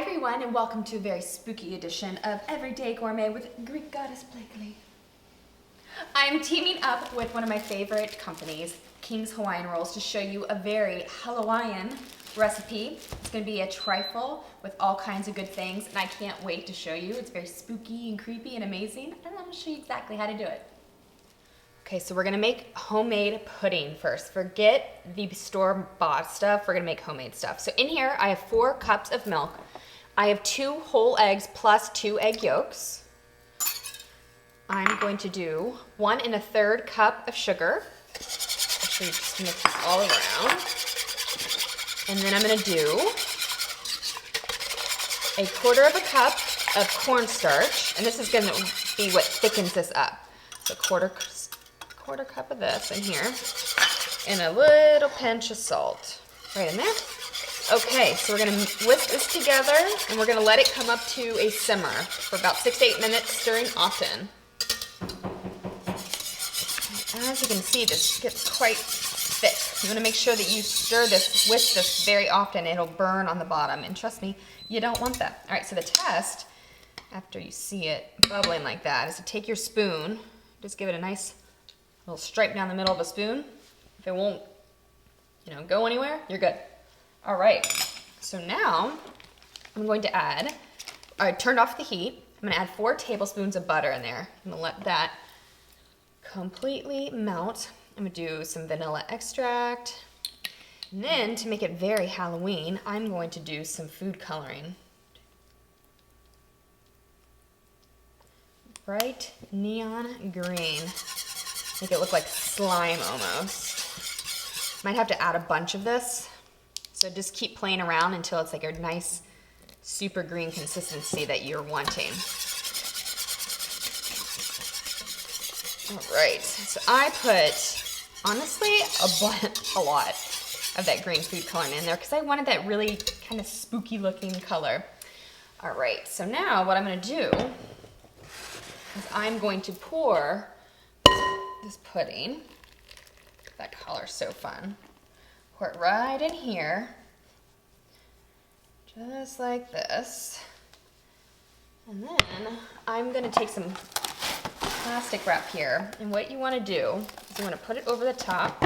everyone, and welcome to a very spooky edition of Everyday Gourmet with Greek Goddess Blakely. I'm teaming up with one of my favorite companies, King's Hawaiian Rolls, to show you a very Hawaiian recipe. It's going to be a trifle with all kinds of good things, and I can't wait to show you. It's very spooky and creepy and amazing, and I'm going to show you exactly how to do it. Okay, so we're gonna make homemade pudding first. Forget the store-bought stuff, we're gonna make homemade stuff. So in here, I have 4 cups of milk. I have 2 whole eggs plus 2 egg yolks. I'm going to do 1 1/3 cup of sugar. Actually, just mix this all around. And then I'm gonna do 1/4 cup of cornstarch, and this is gonna be what thickens this up. So quarter cup of this in here, and a little pinch of salt right in there. Okay, so we're gonna whisk this together, and we're gonna let it come up to a simmer for about 6 to 8 minutes, stirring often. As you can see, this gets quite thick. You wanna make sure that you stir this, whisk this very often. It'll burn on the bottom, and trust me, you don't want that. All right, so the test, after you see it bubbling like that, is to take your spoon, just give it a nice little stripe down the middle of a spoon. If it won't, go anywhere, you're good. All right, so now I'm going to add, I turned off the heat. I'm gonna add 4 tablespoons of butter in there. I'm gonna let that completely melt. I'm gonna do some vanilla extract. And then to make it very Halloween, I'm going to do some food coloring. Bright neon green. Make it look like slime almost. Might have to add a bunch of this. So just keep playing around until it's like a nice, super green consistency that you're wanting. All right, so I put, honestly, a lot of that green food coloring in there because I wanted that really kind of spooky looking color. All right, so now what I'm gonna do is I'm going to pour this pudding. That color's so fun. Pour it right in here, just like this. And then I'm gonna take some plastic wrap here, and what you wanna do is you wanna put it over the top,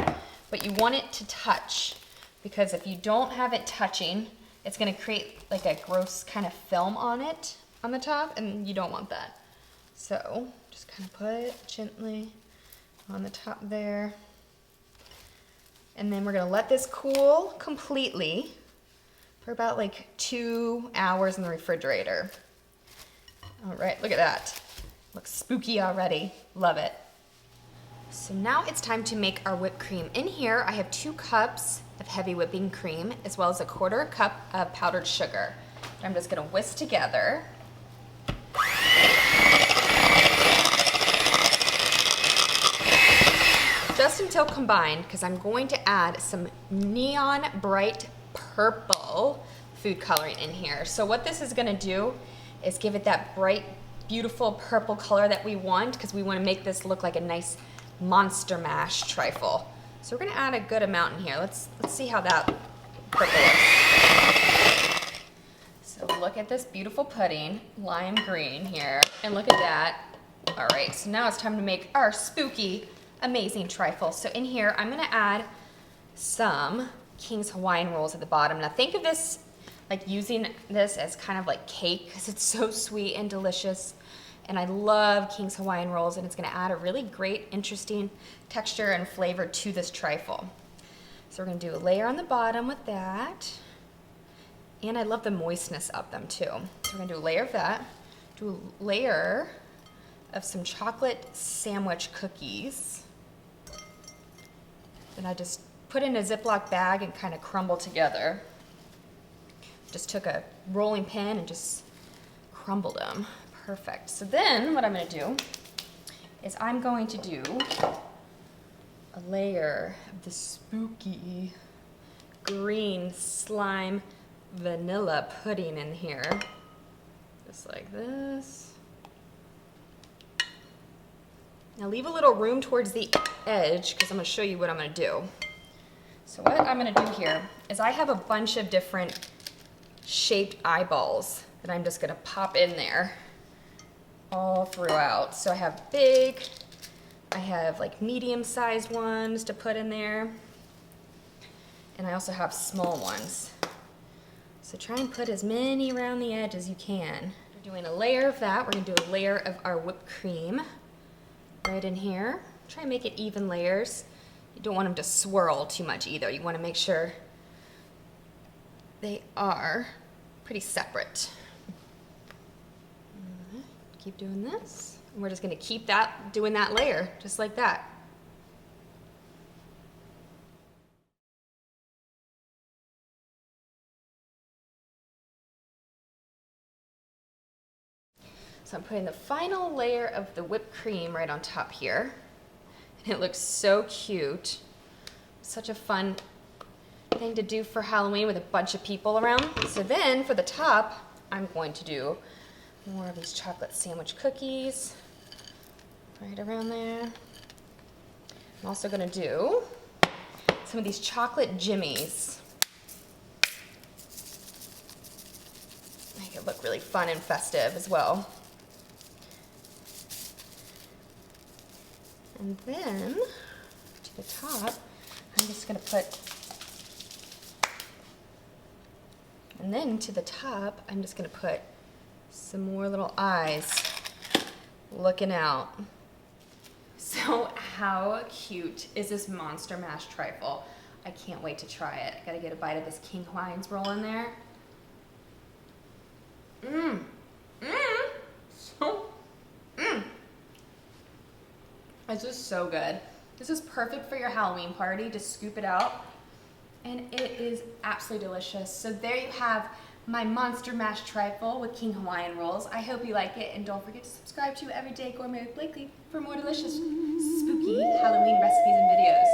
but you want it to touch, because if you don't have it touching, it's gonna create like a gross kind of film on it, on the top, and you don't want that. So just kind of put it gently on the top there. And then we're gonna let this cool completely for about like 2 hours in the refrigerator. All right, look at that. Looks spooky already, love it. So now it's time to make our whipped cream. In here, I have 2 cups of heavy whipping cream, as well as 1/4 cup of powdered sugar. I'm just gonna whisk together. Just until combined, because I'm going to add some neon bright purple food coloring in here. So what this is gonna do is give it that bright, beautiful purple color that we want, because we wanna make this look like a nice monster mash trifle. So we're gonna add a good amount in here. Let's see how that purple looks. So look at this beautiful pudding, lime green here, and look at that. All right, so now it's time to make our spooky, amazing trifle. So in here, I'm gonna add some King's Hawaiian Rolls at the bottom. Now think of this, like using this as kind of like cake, because it's so sweet and delicious. And I love King's Hawaiian Rolls, and it's gonna add a really great, interesting texture and flavor to this trifle. So we're gonna do a layer on the bottom with that. And I love the moistness of them too. So we're gonna do a layer of that, do a layer of some chocolate sandwich cookies that I just put in a Ziploc bag and kind of crumble together. Just took a rolling pin and just crumbled them. Perfect. So then what I'm gonna do is I'm going to do a layer of the spooky green slime vanilla pudding in here. Just like this. Now leave a little room towards the edge, because I'm gonna show you what I'm gonna do. So what I'm gonna do here is I have a bunch of different shaped eyeballs that I'm just gonna pop in there all throughout. So I have big, I have like medium-sized ones to put in there, and I also have small ones. So try and put as many around the edge as you can. We're doing a layer of that. We're gonna do a layer of our whipped cream right in here. Try and make it even layers. You don't want them to swirl too much either. You wanna make sure they are pretty separate. Keep doing this. And we're just gonna keep doing that layer, just like that. So I'm putting the final layer of the whipped cream right on top here. And it looks so cute. Such a fun thing to do for Halloween with a bunch of people around. So then for the top, I'm going to do more of these chocolate sandwich cookies right around there. I'm also gonna do some of these chocolate jimmies. Make it look really fun and festive as well. And then to the top, I'm just gonna put, and then to the top, I'm just gonna put some more little eyes looking out. So how cute is this Monster Mash trifle? I can't wait to try it. I gotta get a bite of this King Hawaiian's roll in there. This is so good. This is perfect for your Halloween party. Just scoop it out. And it is absolutely delicious. So there you have my Monster Mash trifle with King Hawaiian rolls. I hope you like it, and don't forget to subscribe to Everyday Gourmet with Blakely for more delicious, spooky Halloween recipes and videos.